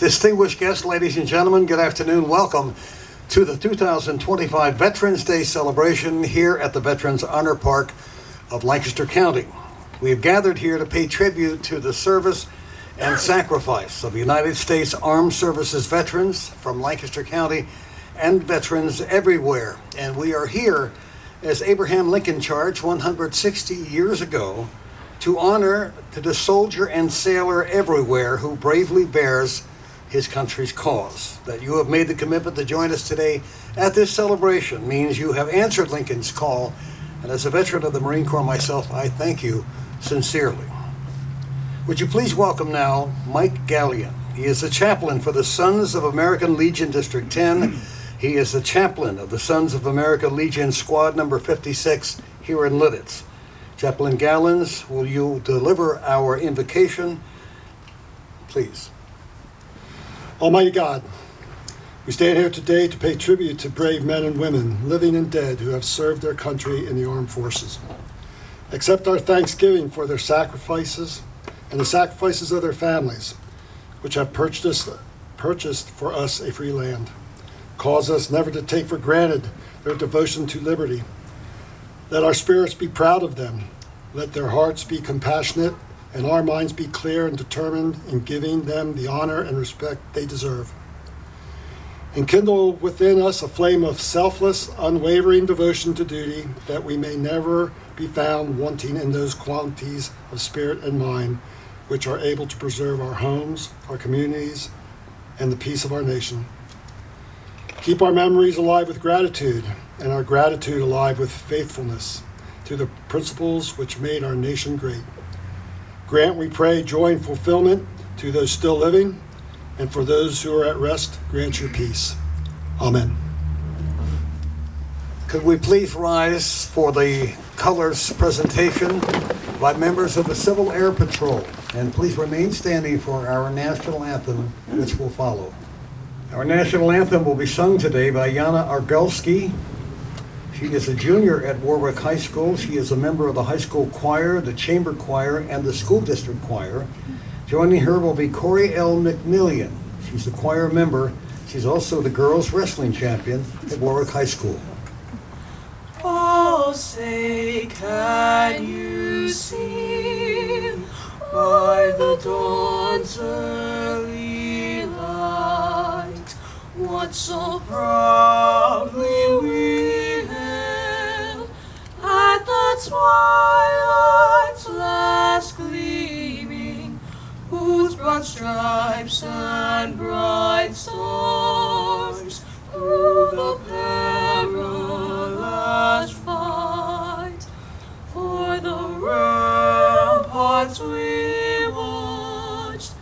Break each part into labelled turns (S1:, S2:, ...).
S1: Distinguished guests, ladies and gentlemen, good afternoon. Welcome to the 2025 Veterans Day celebration here at the Veterans Honor Park of Lancaster County. We have gathered here to pay tribute to the service and sacrifice of United States Armed Services veterans from Lancaster County and veterans everywhere. And we are here as Abraham Lincoln charged 160 years ago to honor the soldier and sailor everywhere who bravely bears his country's cause. That you have made the commitment to join us today at this celebration means you have answered Lincoln's call, and as a veteran of the Marine Corps myself, I thank you sincerely. Would you please welcome now Mike Gallion. He is the chaplain for the Sons of American Legion District 10. He is the chaplain of the Sons of America Legion Squad number 56 here in Lititz. Chaplain Gallons, will you deliver our invocation, please?
S2: Almighty God, we stand here today to pay tribute to brave men and women, living and dead, who have served their country in the armed forces. Accept our thanksgiving for their sacrifices and the sacrifices of their families, which have purchased for us a free land. Cause us never to take for granted their devotion to liberty. Let our spirits be proud of them. Let their hearts be compassionate and our minds be clear and determined in giving them the honor and respect they deserve. Enkindle within us a flame of selfless, unwavering devotion to duty, that we may never be found wanting in those qualities of spirit and mind which are able to preserve our homes, our communities, and the peace of our nation. Keep our memories alive with gratitude, and our gratitude alive with faithfulness to the principles which made our nation great. Grant, we pray, joy and fulfillment to those still living, and for those who are at rest, grant your peace. Amen.
S1: Could we please rise for the colors presentation by members of the Civil Air Patrol, and please remain standing for our national anthem, which will follow. Our national anthem will be sung today by Yana Argelski. She is a junior at Warwick High School. She is a member of the high school choir, the chamber choir, and the school district choir. Joining her will be Corey L. McMillian. She's a choir member. She's also the girls wrestling champion at Warwick High School.
S3: Oh, say, can you see by the dawn's early light what so proudly we hailed at the twilight's last gleaming, whose broad stripes and bright stars through the perilous fight for the ramparts we watched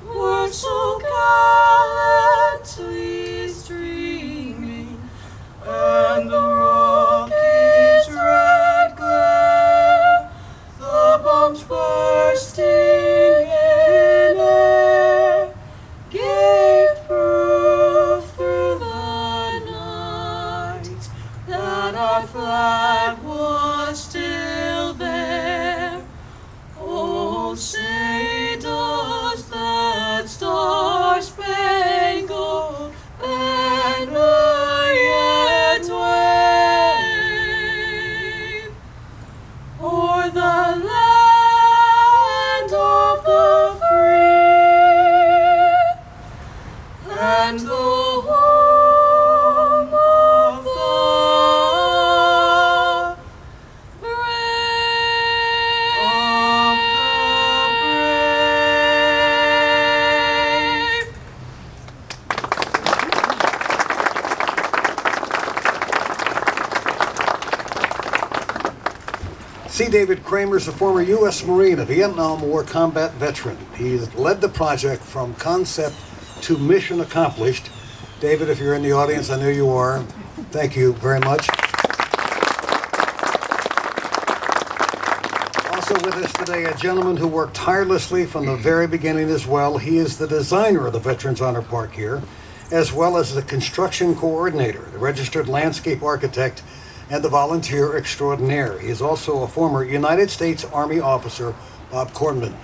S3: were so gallantly streaming, and the rocket's red glare, the bombs bursting in air, gave proof through the night that our flag was still there. Oh, say does that star-spangled banner yet wave o'er the land of the free and the home of the brave.
S1: C. David Kramer is a former U.S. Marine, a Vietnam War combat veteran. He led the project from concept to mission accomplished. David, if you're in the audience, I know you are. Thank you very much. Also with us today, a gentleman who worked tirelessly from the very beginning as well. He is the designer of the Veterans Honor Park here, as well as the construction coordinator, the registered landscape architect, and the volunteer extraordinaire. He is also a former United States Army officer, Bob Cornman.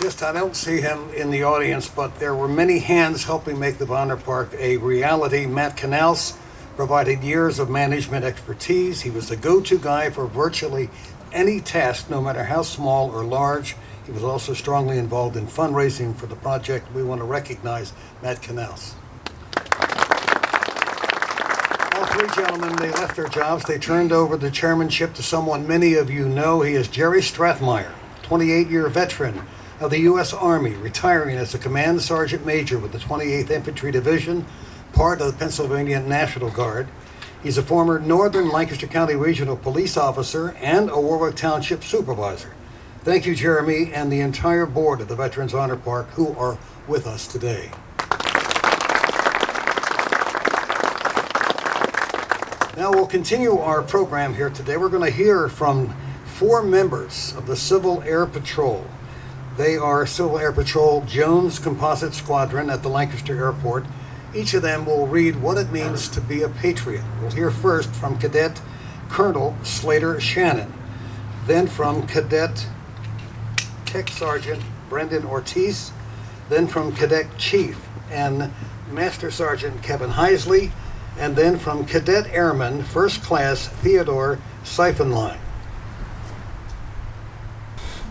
S1: I don't see him in the audience, but there were many hands helping make the Vonner Park a reality. Matt Canals provided years of management expertise. He was the go-to guy for virtually any task, no matter how small or large. He was also strongly involved in fundraising for the project. We want to recognize Matt Canals. All three gentlemen, they left their jobs. They turned over the chairmanship to someone many of you know. He is Jerry Strathmeyer, 28-year veteran of the U.S. Army, retiring as a Command Sergeant Major with the 28th Infantry Division, part of the Pennsylvania National Guard. He's a former Northern Lancaster County Regional Police Officer and a Warwick Township Supervisor. Thank you, Jeremy, and the entire board of the Veterans Honor Park who are with us today. Now we'll continue our program here today. We're going to hear from 4 members of the Civil Air Patrol. They are Civil Air Patrol Jones Composite Squadron at the Lancaster Airport. Each of them will read what it means to be a patriot. We'll hear first from Cadet Colonel Slater Shannon, then from Cadet Tech Sergeant Brendan Ortiz, then from Cadet Chief and Master Sergeant Kevin Heisley, and then from Cadet Airman First Class Theodore Seifenlein.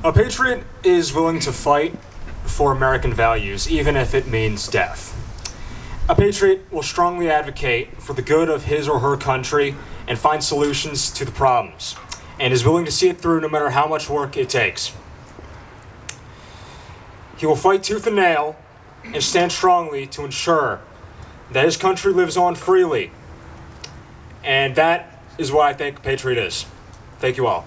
S4: A patriot is willing to fight for American values, even if it means death. A patriot will strongly advocate for the good of his or her country and find solutions to the problems, and is willing to see it through no matter how much work it takes. He will fight tooth and nail and stand strongly to ensure that his country lives on freely. And that is what I think a patriot is. Thank you all.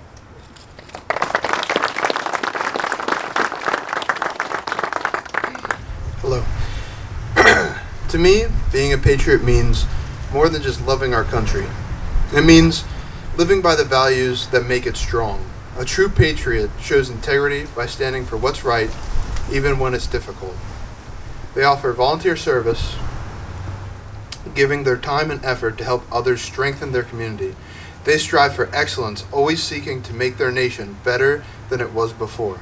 S5: Hello. To me, being a patriot means more than just loving our country. It means living by the values that make it strong. A true patriot shows integrity by standing for what's right, even when it's difficult. They offer volunteer service, giving their time and effort to help others strengthen their community. They strive for excellence, always seeking to make their nation better than it was before.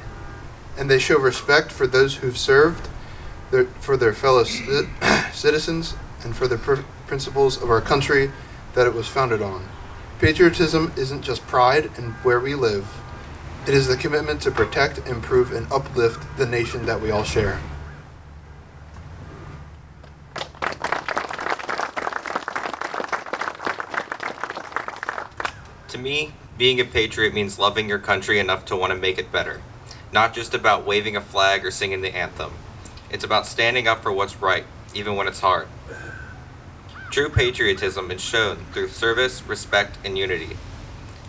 S5: And they show respect for those who've served, for their fellow citizens, and for the principles of our country that it was founded on. Patriotism isn't just pride in where we live. It is the commitment to protect, improve, and uplift the nation that we all share.
S6: To me, being a patriot means loving your country enough to want to make it better. Not just about waving a flag or singing the anthem. It's about standing up for what's right, even when it's hard. True patriotism is shown through service, respect, and unity.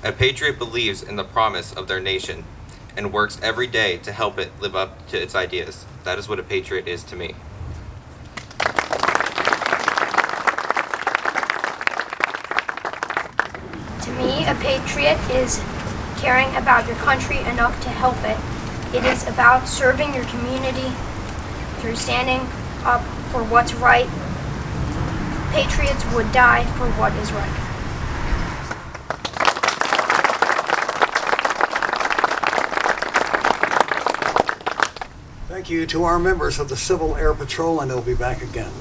S6: A patriot believes in the promise of their nation and works every day to help it live up to its ideas. That is what a patriot is to me.
S7: To me, a patriot is caring about your country enough to help it. It is about serving your community through standing up for what's right. Patriots would die for what is right.
S1: Thank you to our members of the Civil Air Patrol, and they'll be back again.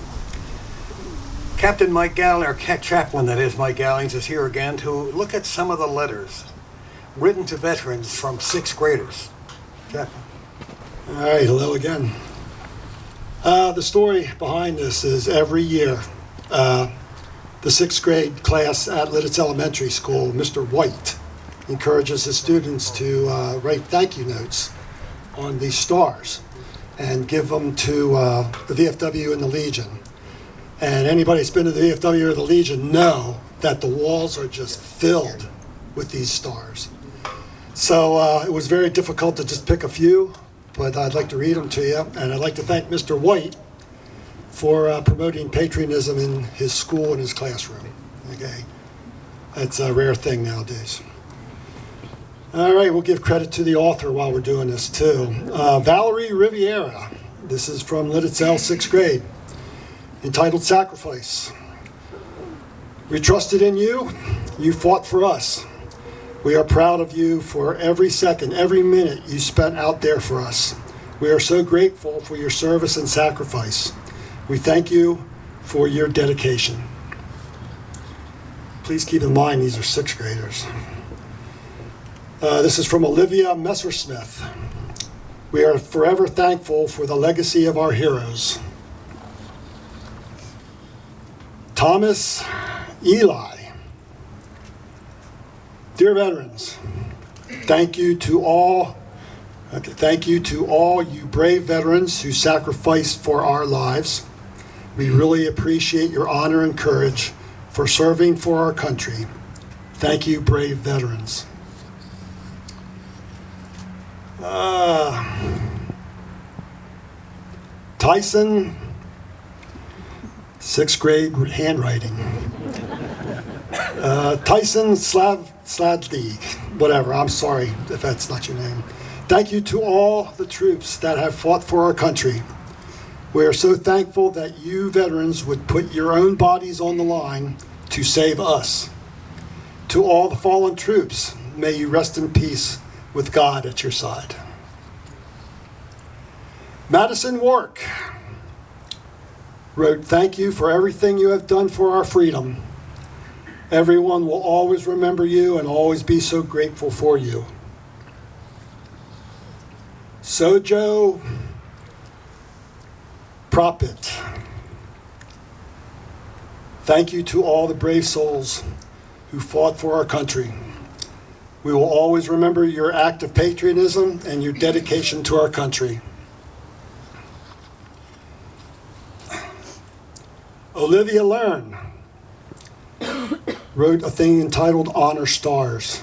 S1: Captain Mike Gallings, or Chaplain, that is, Mike Gallings, is here again to look at some of the letters written to veterans from 6th graders. Chaplain.
S2: All right, hello again. The story behind this is every year, the 6th grade class at Lidditz Elementary School, Mr. White, encourages his students to write thank you notes on these stars and give them to the VFW and the Legion. And anybody that's been to the VFW or the Legion know that the walls are just filled with these stars. So it was very difficult to just pick a few, but I'd like to read them to you. And I'd like to thank Mr. White for promoting patriotism in his school and his classroom. Okay, that's a rare thing nowadays. All right, we'll give credit to the author while we're doing this too. Valerie Riviera. This is from Lidditz L, 6th grade, entitled Sacrifice. We trusted in you. You fought for us. We are proud of you for every second, every minute you spent out there for us. We are so grateful for your service and sacrifice. We thank you for your dedication. Please keep in mind these are sixth graders. This is from Olivia Messersmith. We are forever thankful for the legacy of our heroes. Thomas Eli. Dear veterans, thank you to all you brave veterans who sacrificed for our lives. We really appreciate your honor and courage for serving for our country. Thank you, brave veterans. Tyson, sixth grade handwriting. Tyson Sladley, whatever, I'm sorry if that's not your name. Thank you to all the troops that have fought for our country. We are so thankful that you veterans would put your own bodies on the line to save us. To all the fallen troops, may you rest in peace with God at your side. Madison Wark wrote, "Thank you for everything you have done for our freedom. Everyone will always remember you and always be so grateful for you." Sojo Prophet. Thank you to all the brave souls who fought for our country. We will always remember your act of patriotism and your dedication to our country. Olivia Learn wrote a thing entitled Honor Stars.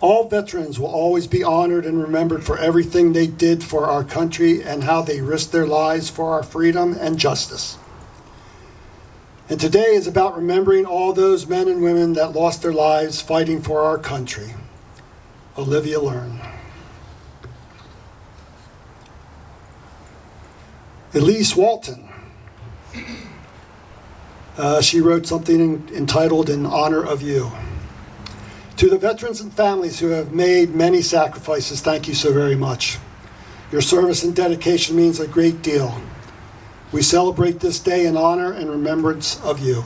S2: All veterans will always be honored and remembered for everything they did for our country and how they risked their lives for our freedom and justice. And today is about remembering all those men and women that lost their lives fighting for our country. Olivia Learn. Elise Walton. She wrote something entitled In Honor of You. To the veterans and families who have made many sacrifices, thank you so very much. Your service and dedication means a great deal. We celebrate this day in honor and remembrance of you.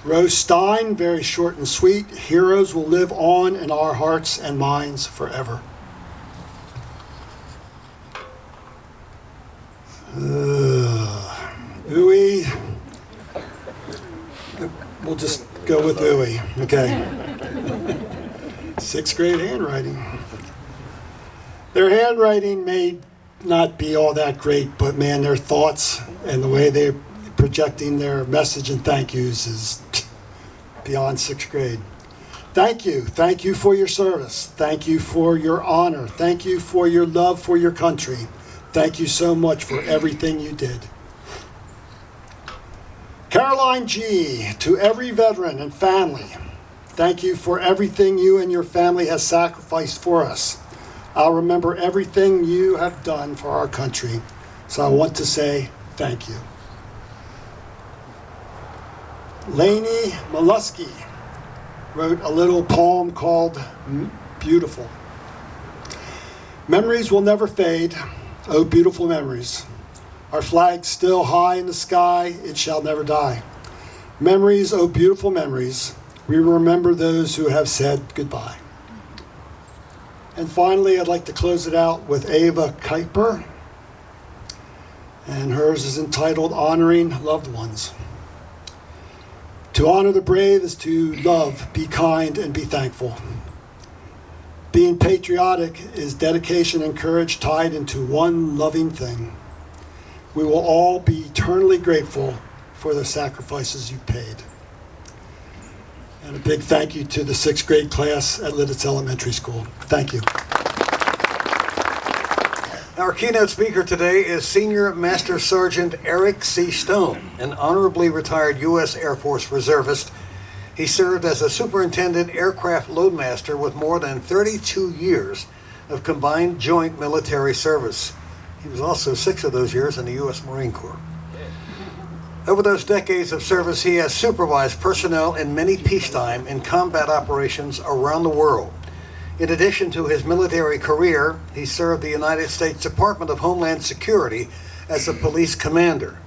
S2: Rose Stein, very short and sweet. Heroes will live on in our hearts and minds forever. Uwe. We'll just go with Uwe. Okay. Sixth grade handwriting. Their handwriting may not be all that great, but man, their thoughts and the way they're projecting their message and thank yous is beyond sixth grade. Thank you. Thank you for your service. Thank you for your honor. Thank you for your love for your country. Thank you so much for everything you did. Caroline G., to every veteran and family, thank you for everything you and your family has sacrificed for us. I'll remember everything you have done for our country, so I want to say thank you. Lainey Mollusky wrote a little poem called Beautiful. Memories will never fade, oh beautiful memories. Our flag still high in the sky, it shall never die. Memories, oh beautiful memories, we remember those who have said goodbye. And finally, I'd like to close it out with Ava Kuiper, and hers is entitled Honoring Loved Ones. To honor the brave is to love, be kind, and be thankful. Being patriotic is dedication and courage tied into one loving thing. We will all be eternally grateful for the sacrifices you've paid. And a big thank you to the sixth grade class at Lidditz Elementary School. Thank you.
S1: Our keynote speaker today is Senior Master Sergeant Eric C. Stone, an honorably retired U.S. Air Force reservist. He served as a superintendent aircraft loadmaster with more than 32 years of combined joint military service. He was also 6 of those years in the U.S. Marine Corps. Over those decades of service, he has supervised personnel in many peacetime and combat operations around the world. In addition to his military career, he served the United States Department of Homeland Security as a police commander,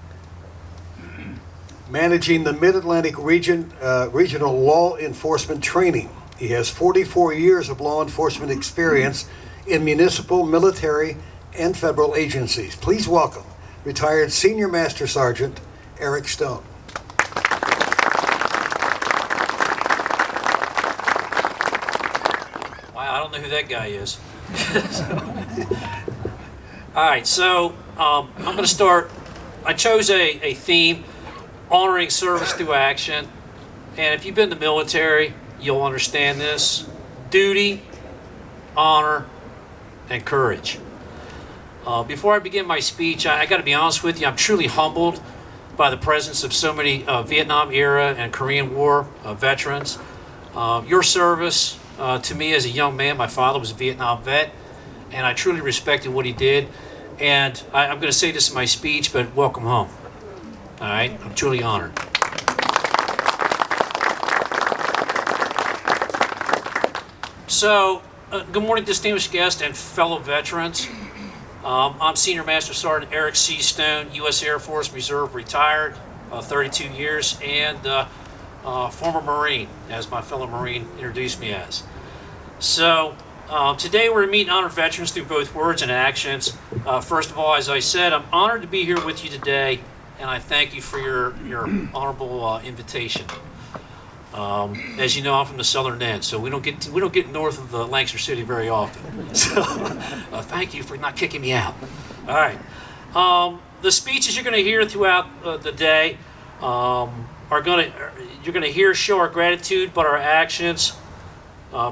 S1: managing the Mid-Atlantic regional law enforcement training. He has 44 years of law enforcement experience in municipal, military, and federal agencies. Please welcome retired Senior Master Sergeant Eric Stone.
S8: Wow, I don't know who that guy is. All right, so I'm going to start. I chose a theme, honoring service through action. And if you've been in the military, you'll understand this. Duty, honor, and courage. Before I begin my speech, I got to be honest with you, I'm truly humbled by the presence of so many Vietnam era and Korean War veterans. Your service to me as a young man, my father was a Vietnam vet, and I truly respected what he did. And I'm going to say this in my speech, but welcome home. All right, I'm truly honored. So, good morning, distinguished guests and fellow veterans. I'm Senior Master Sergeant Eric C. Stone, U.S. Air Force Reserve, retired, 32 years, and former Marine, as my fellow Marine introduced me as. So, today we're meeting honored veterans through both words and actions. First of all, as I said, I'm honored to be here with you today, and I thank you for your honorable invitation. As you know, I'm from the southern end, so we don't get north of Lancaster City very often. So, thank you for not kicking me out. All right, the speeches you're going to hear throughout the day you're going to hear show our gratitude, but our actions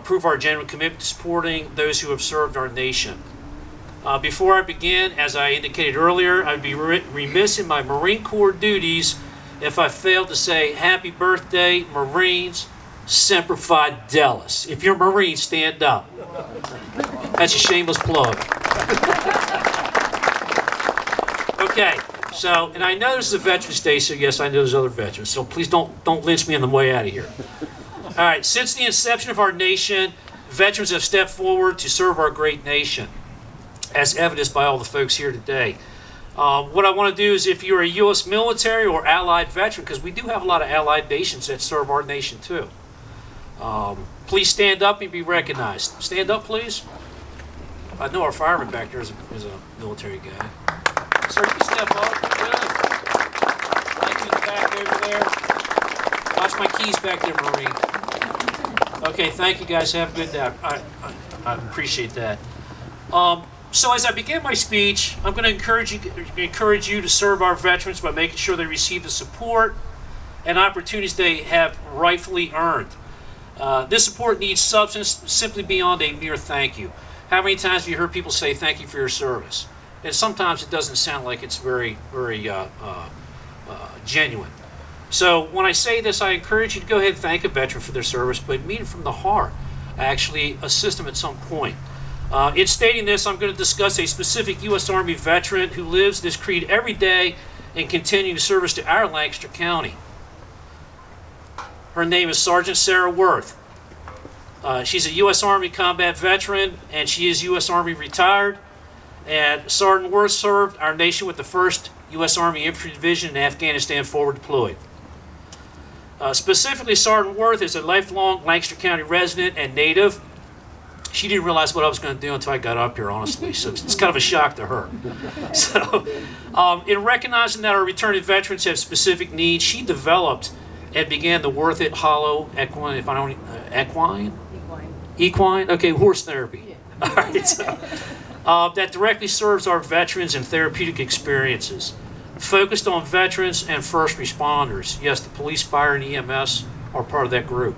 S8: prove our genuine commitment to supporting those who have served our nation. Before I begin, as I indicated earlier, I'd be remiss in my Marine Corps duties if I failed to say happy birthday, Marines, Semper Fidelis. If you're a Marine, stand up. That's a shameless plug. Okay, so, and I know this is a Veterans Day, so yes, I know there's other veterans, so please don't lynch me on the way out of here. All right, since the inception of our nation, veterans have stepped forward to serve our great nation, as evidenced by all the folks here today. What I want to do is, if you're a U.S. military or allied veteran, because we do have a lot of allied nations that serve our nation too, please stand up and be recognized. Stand up, please. I know our fireman back there is a military guy. Sir, you can step up. Good. Thank you in the back over there. Watch my keys back there, Marine. Okay, thank you guys. Have a good day. I appreciate that. So as I begin my speech, I'm going to encourage you to serve our veterans by making sure they receive the support and opportunities they have rightfully earned. This support needs substance simply beyond a mere thank you. How many times have you heard people say thank you for your service? And sometimes it doesn't sound like it's very genuine. So when I say this, I encourage you to go ahead and thank a veteran for their service, but mean it from the heart. Actually assist them at some point. In stating this, I'm going to discuss a specific U.S. Army veteran who lives this creed every day and continuing service to our Lancaster County. Her name is Sergeant Sarah Worth. She's a U.S. Army combat veteran, and she is U.S. Army retired. And Sergeant Worth served our nation with the 1st U.S. Army Infantry Division in Afghanistan forward deployed. Specifically, Sergeant Worth is a lifelong Lancaster County resident and native. She didn't realize what I was going to do until I got up here, honestly, so it's kind of a shock to her. So, in recognizing that our returning veterans have specific needs, she developed and began the Worth It Hollow Equine, horse therapy. All right, so, that directly serves our veterans and therapeutic experiences, focused on veterans and first responders. Yes, the police, fire, and EMS are part of that group.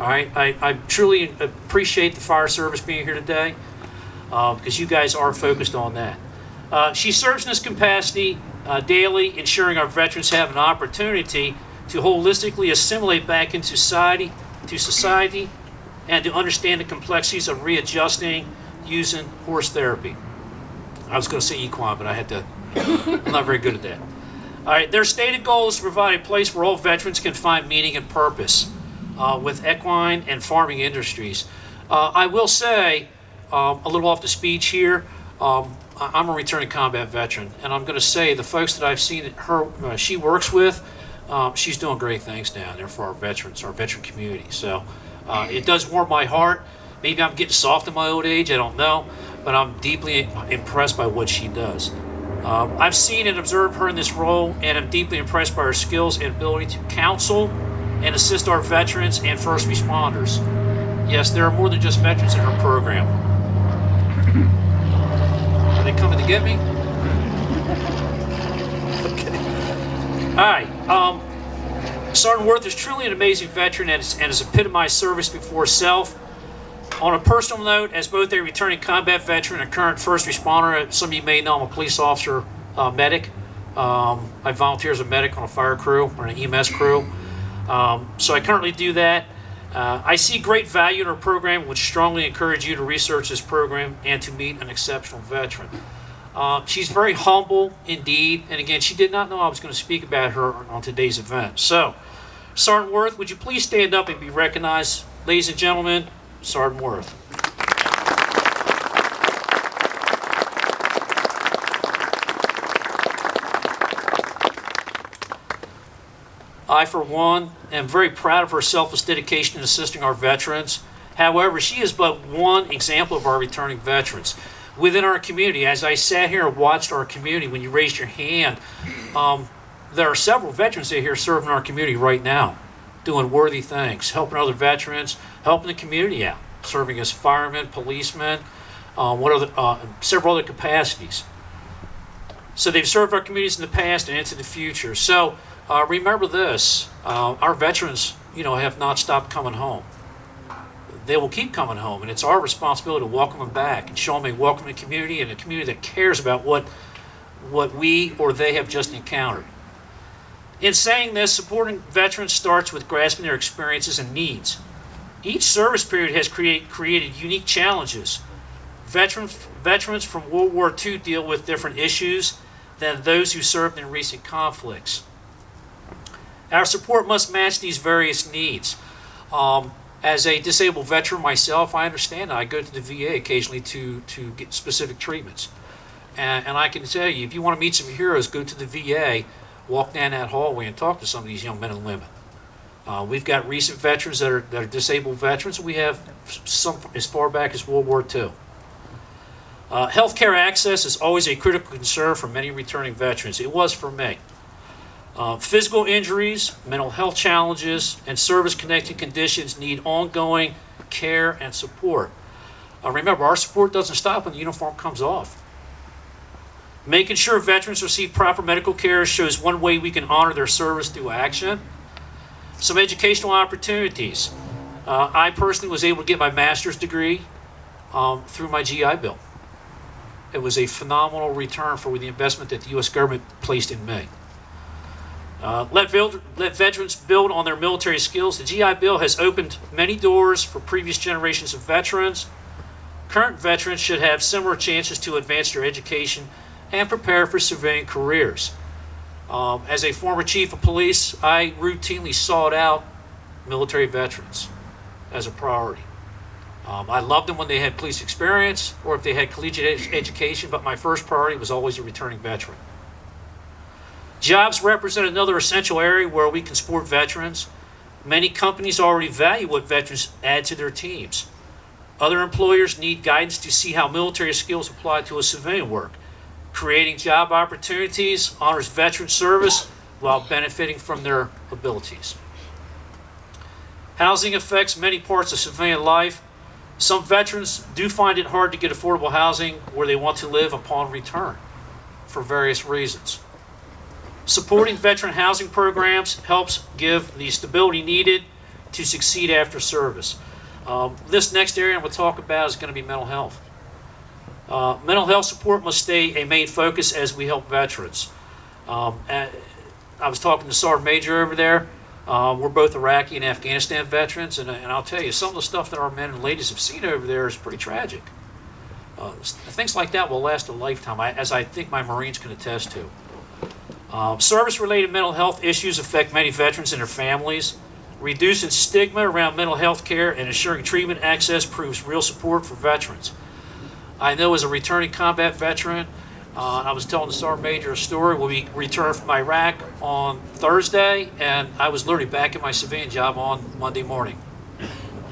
S8: All right, I truly appreciate the fire service being here today because you guys are focused on that. She serves in this capacity daily, ensuring our veterans have an opportunity to holistically assimilate back into society, and to understand the complexities of readjusting using horse therapy. I was going to say equine, but I had to. I'm not very good at that. All right, their stated goal is to provide a place where all veterans can find meaning and purpose with equine and farming industries. I will say, a little off the speech here, I'm a returning combat veteran, and I'm going to say the folks that I've seen she works with, she's doing great things down there for our veterans, our veteran community. So it does warm my heart. Maybe I'm getting soft in my old age, I don't know, but I'm deeply impressed by what she does. I've seen and observed her in this role, and I'm deeply impressed by her skills and ability to counsel and assist our veterans and first responders. Yes, there are more than just veterans in her program. Are they coming to get me? Okay. All right. Sergeant Worth is truly an amazing veteran and has epitomized service before self. On a personal note, as both a returning combat veteran and current first responder, some of you may know I'm a police officer, medic. I volunteer as a medic on a fire crew or an EMS crew. So I currently do that. I see great value in our program, which strongly encourage you to research this program and to meet an exceptional veteran. She's very humble indeed, and again, she did not know I was going to speak about her on today's event. So, Sergeant Worth, would you please stand up and be recognized? Ladies and gentlemen, Sergeant Worth. I, for one, am very proud of her selfless dedication in assisting our veterans. However, she is but one example of our returning veterans. Within our community, as I sat here and watched our community, when you raised your hand, there are several veterans that are here serving our community right now, doing worthy things, helping other veterans, helping the community out, serving as firemen, policemen, several other capacities. So they've served our communities in the past and into the future. So remember this, our veterans, have not stopped coming home. They will keep coming home, and it's our responsibility to welcome them back and show them a welcoming community and a community that cares about what we or they have just encountered. In saying this, supporting veterans starts with grasping their experiences and needs. Each service period has created unique challenges. Veterans from World War II deal with different issues than those who served in recent conflicts. Our support must match these various needs. As a disabled veteran myself, I understand that I go to the VA occasionally to get specific treatments. And I can tell you, if you want to meet some heroes, go to the VA, walk down that hallway and talk to some of these young men and women. We've got recent veterans that are disabled veterans. We have some as far back as World War II. Healthcare access is always a critical concern for many returning veterans. It was for me. Physical injuries, mental health challenges, and service-connected conditions need ongoing care and support. Remember, our support doesn't stop when the uniform comes off. Making sure veterans receive proper medical care shows one way we can honor their service through action. Some educational opportunities. I personally was able to get my master's degree through my GI Bill. It was a phenomenal return for the investment that the U.S. government placed in me. Let veterans build on their military skills. The GI Bill has opened many doors for previous generations of veterans. Current veterans should have similar chances to advance their education and prepare for civilian careers. As a former chief of police, I routinely sought out military veterans as a priority. I loved them when they had police experience or if they had collegiate education, but my first priority was always a returning veteran. Jobs represent another essential area where we can support veterans. Many companies already value what veterans add to their teams. Other employers need guidance to see how military skills apply to a civilian work. Creating job opportunities honors veteran service while benefiting from their abilities. Housing affects many parts of civilian life. Some veterans do find it hard to get affordable housing where they want to live upon return for various reasons. Supporting veteran housing programs helps give the stability needed to succeed after service. This next area I'm going to talk about is going to be mental health. Mental health support must stay a main focus as we help veterans. I was talking to Sergeant Major over there. We're both Iraqi and Afghanistan veterans, and I'll tell you, some of the stuff that our men and ladies have seen over there is pretty tragic. Things like that will last a lifetime, as I think my Marines can attest to. Service-related mental health issues affect many veterans and their families. Reducing stigma around mental health care and ensuring treatment access proves real support for veterans. I know as a returning combat veteran, I was telling the Sergeant Major a story when we returned from Iraq on Thursday, and I was literally back in my civilian job on Monday morning.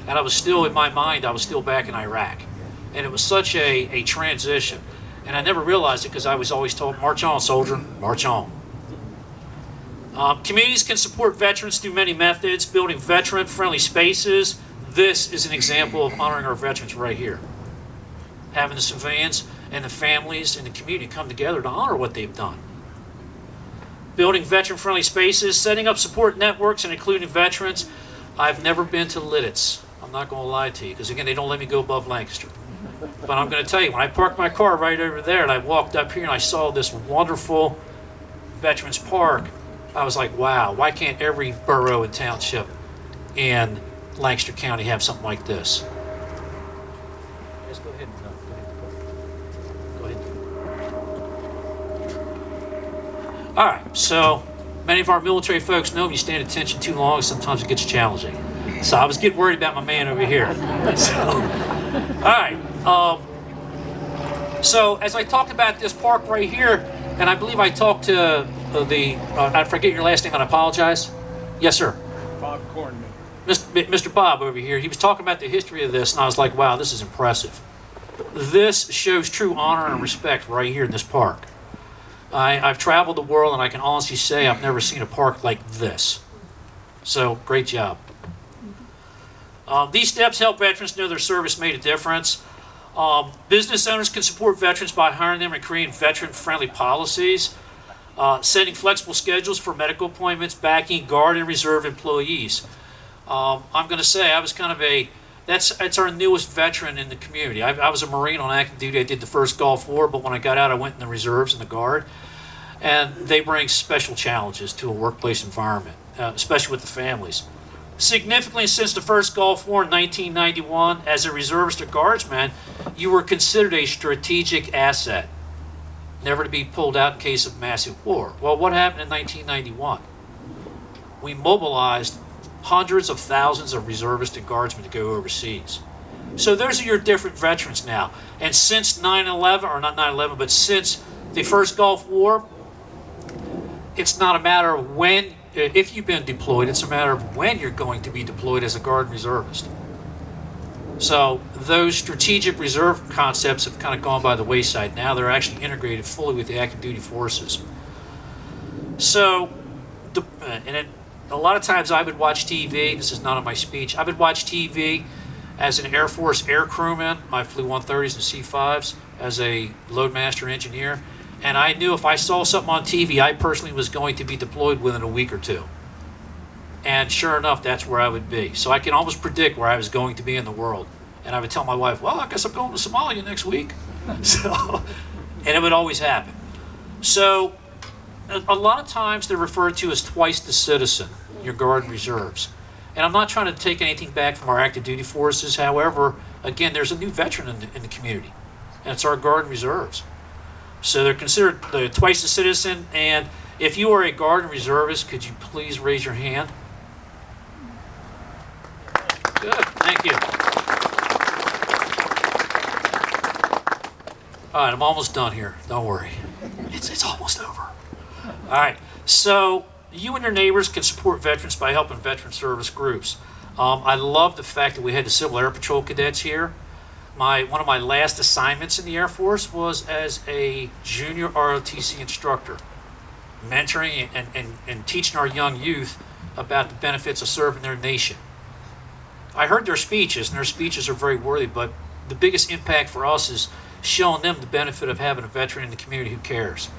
S8: And I was still, in my mind, I was still back in Iraq. And it was such a transition. And I never realized it because I was always told, march on, soldier, march on. Communities can support veterans through many methods, building veteran-friendly spaces. This is an example of honoring our veterans right here. Having the civilians and the families and the community come together to honor what they've done. Building veteran-friendly spaces, setting up support networks and including veterans. I've never been to Lidditz. I'm not going to lie to you, because again, they don't let me go above Lancaster. But I'm going to tell you, when I parked my car right over there and I walked up here and I saw this wonderful Veterans Park, I was like, wow, why can't every borough and township in Lancaster County have something like this? Yes, go ahead. Go ahead. All right, so many of our military folks know if you stand attention too long, sometimes it gets challenging. So I was getting worried about my man over here. So, all right. So as I talked about this park right here, and I believe I talked to I forget your last name, and I apologize. Yes, sir.
S9: Bob Cornman.
S8: Mr. Bob over here, he was talking about the history of this, and I was like, wow, this is impressive. This shows true honor and respect right here in this park. I've traveled the world, and I can honestly say I've never seen a park like this. So, great job. These steps help veterans know their service made a difference. Business owners can support veterans by hiring them and creating veteran-friendly policies. Setting flexible schedules for medical appointments, backing Guard and Reserve employees. I'm going to say I was kind of that's our newest veteran in the community. I was a Marine on active duty. I did the first Gulf War, but when I got out, I went in the reserves and the Guard. And they bring special challenges to a workplace environment, especially with the families. Significantly, since the first Gulf War in 1991, as a reservist or guardsman, you were considered a strategic asset, never to be pulled out in case of massive war. Well, what happened in 1991? We mobilized hundreds of thousands of reservists and guardsmen to go overseas. So those are your different veterans now. And since 9/11, or not 9/11, but since the first Gulf War, it's not a matter of when, if you've been deployed, it's a matter of when you're going to be deployed as a Guard and Reservist. So those strategic reserve concepts have kind of gone by the wayside. Now they're actually integrated fully with the active duty forces. So, a lot of times I would watch TV. This is not on my speech. I would watch TV as an Air Force air crewman. I flew 130s and C-5s as a loadmaster engineer. And I knew if I saw something on TV, I personally was going to be deployed within a week or two. And sure enough, that's where I would be. So I can almost predict where I was going to be in the world. And I would tell my wife, well, I guess I'm going to Somalia next week. And it would always happen. So a lot of times they're referred to as twice the citizen, your Guard and Reserves. And I'm not trying to take anything back from our active duty forces. However, again, there's a new veteran in the community. And it's our Guard and Reserves. So they're considered the twice the citizen. And if you are a Guard and Reservist, could you please raise your hand? Good, thank you. All right, I'm almost done here. Don't worry. It's almost over. All right, so you and your neighbors can support veterans by helping veteran service groups. I love the fact that we had the Civil Air Patrol cadets here. One of my last assignments in the Air Force was as a junior ROTC instructor, mentoring and teaching our young youth about the benefits of serving their nation. I heard their speeches, and their speeches are very worthy, but the biggest impact for us is showing them the benefit of having a veteran in the community who cares.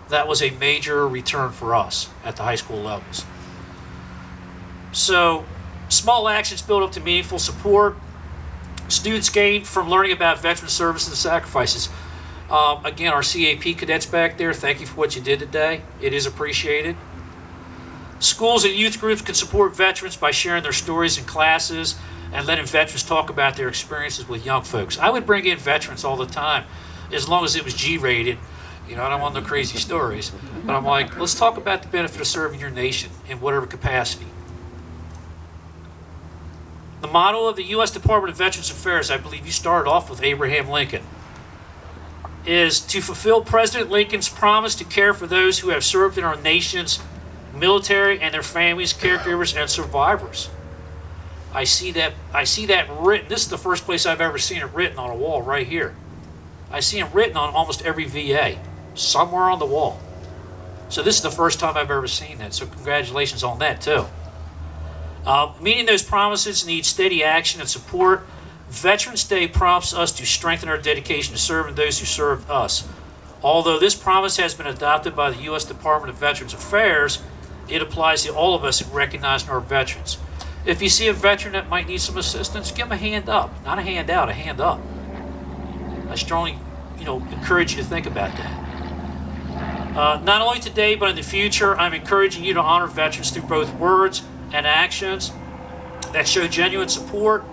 S8: That was a major return for us at the high school levels. So, small actions build up to meaningful support. Students gain from learning about veteran services and sacrifices. Again, our CAP cadets back there, thank you for what you did today. It is appreciated. Schools and youth groups can support veterans by sharing their stories in classes and letting veterans talk about their experiences with young folks. I would bring in veterans all the time, as long as it was G-rated. You know, I don't want no crazy stories. But I'm like, let's talk about the benefit of serving your nation in whatever capacity. The motto of the U.S. Department of Veterans Affairs, I believe you started off with Abraham Lincoln, is to fulfill President Lincoln's promise to care for those who have served in our nation's military and their families, caregivers, and survivors. I see that written. This is the first place I've ever seen it written on a wall right here. I see it written on almost every VA, somewhere on the wall. So this is the first time I've ever seen that. So congratulations on that too. Meeting those promises needs steady action and support. Veterans Day prompts us to strengthen our dedication to serving those who served us. Although this promise has been adopted by the U.S. Department of Veterans Affairs, it applies to all of us in recognizing our veterans. If you see a veteran that might need some assistance, give them a hand up. Not a hand out, a hand up. I strongly, encourage you to think about that. Not only today, but in the future, I'm encouraging you to honor veterans through both words and actions that show genuine support.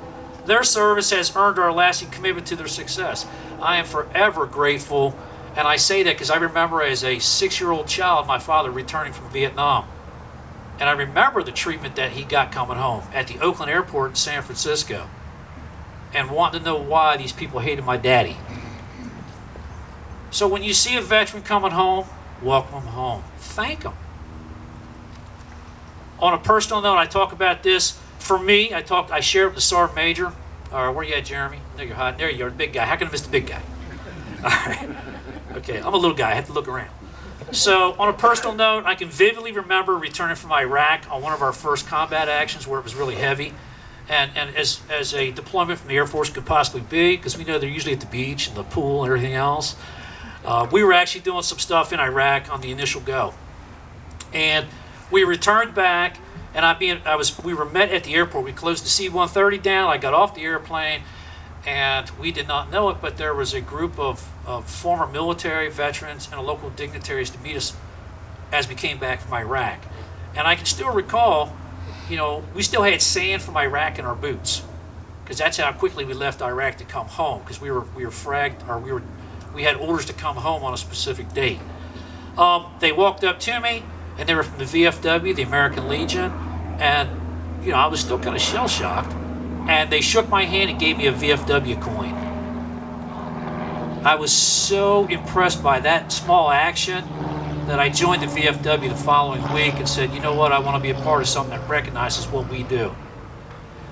S8: Their service has earned our lasting commitment to their success. I am forever grateful, and I say that because I remember as a 6-year-old child, my father returning from Vietnam. And I remember the treatment that he got coming home at the Oakland Airport in San Francisco, and wanting to know why these people hated my daddy. So when you see a veteran coming home, welcome them home. Thank them. On a personal note, I talk about this. For me, I share it with the Sergeant Major. Where you at, Jeremy? There you're hiding. There you are, the big guy. How can I miss the big guy? All right. Okay, I'm a little guy. I have to look around. So on a personal note, I can vividly remember returning from Iraq on one of our first combat actions where it was really heavy. And as a deployment from the Air Force could possibly be, because we know they're usually at the beach and the pool and everything else, we were actually doing some stuff in Iraq on the initial go. And we returned back, and we were met at the airport. We closed the C-130 down. I got off the airplane, and we did not know it, but there was a group of former military veterans and local dignitaries to meet us as we came back from Iraq. And I can still recall, we still had sand from Iraq in our boots, because that's how quickly we left Iraq to come home, because we were fragged, or we had orders to come home on a specific date. They walked up to me, and they were from the VFW, the American Legion, and I was still kind of shell-shocked, and they shook my hand and gave me a VFW coin. I was so impressed by that small action that I joined the VFW the following week and said, you know what, I want to be a part of something that recognizes what we do.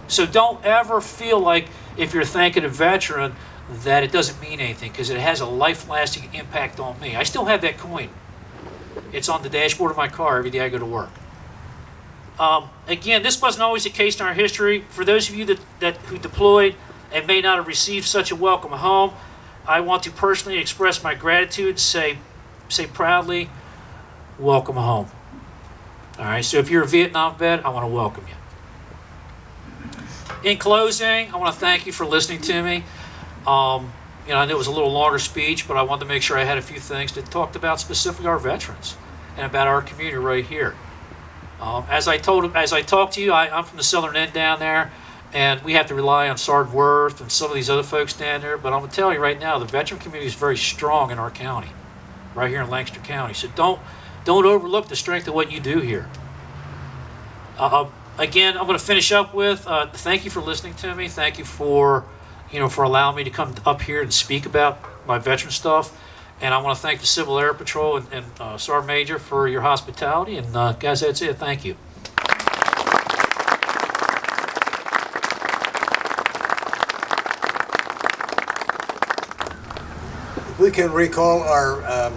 S8: So don't ever feel like if you're thanking a veteran that it doesn't mean anything, because it has a life-lasting impact on me. I still have that coin. It's on the dashboard of my car every day I go to work. Again, this wasn't always the case in our history. For those of you who deployed and may not have received such a welcome home, I want to personally express my gratitude, say proudly, welcome home. All right, so if you're a Vietnam vet, I want to welcome you. In closing, I want to thank you for listening to me. I know it was a little longer speech, but I wanted to make sure I had a few things that talked about specifically our veterans and about our community right here. As I talked to you, I'm from the southern end down there, and we have to rely on Sergeant Worth and some of these other folks down there. But I'm going to tell you right now, the veteran community is very strong in our county, right here in Lancaster County. So don't overlook the strength of what you do here. Again, I'm going to finish up with thank you for listening to me. Thank you for allowing me to come up here and speak about my veteran stuff. And I want to thank the Civil Air Patrol and Sergeant Major for your hospitality. And guys, that's it. Thank you.
S1: If we can recall our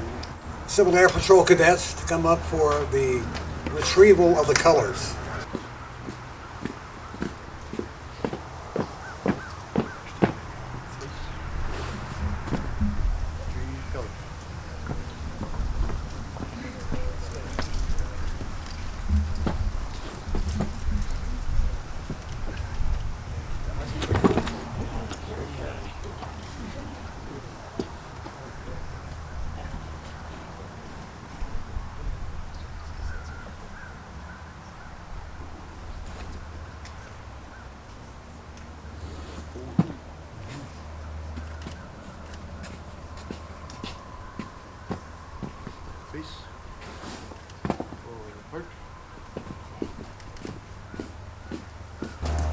S1: Civil Air Patrol cadets to come up for the retrieval of the colors.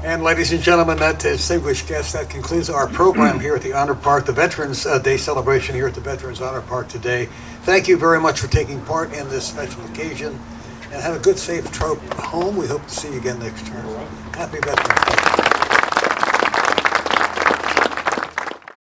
S1: And ladies and gentlemen, that distinguished guests, that concludes our program here at the Honor Park, the Veterans Day celebration here at the Veterans Honor Park today. Thank you very much for taking part in this special occasion, and have a good, safe trip home. We hope to see you again next term. Happy Veterans Day.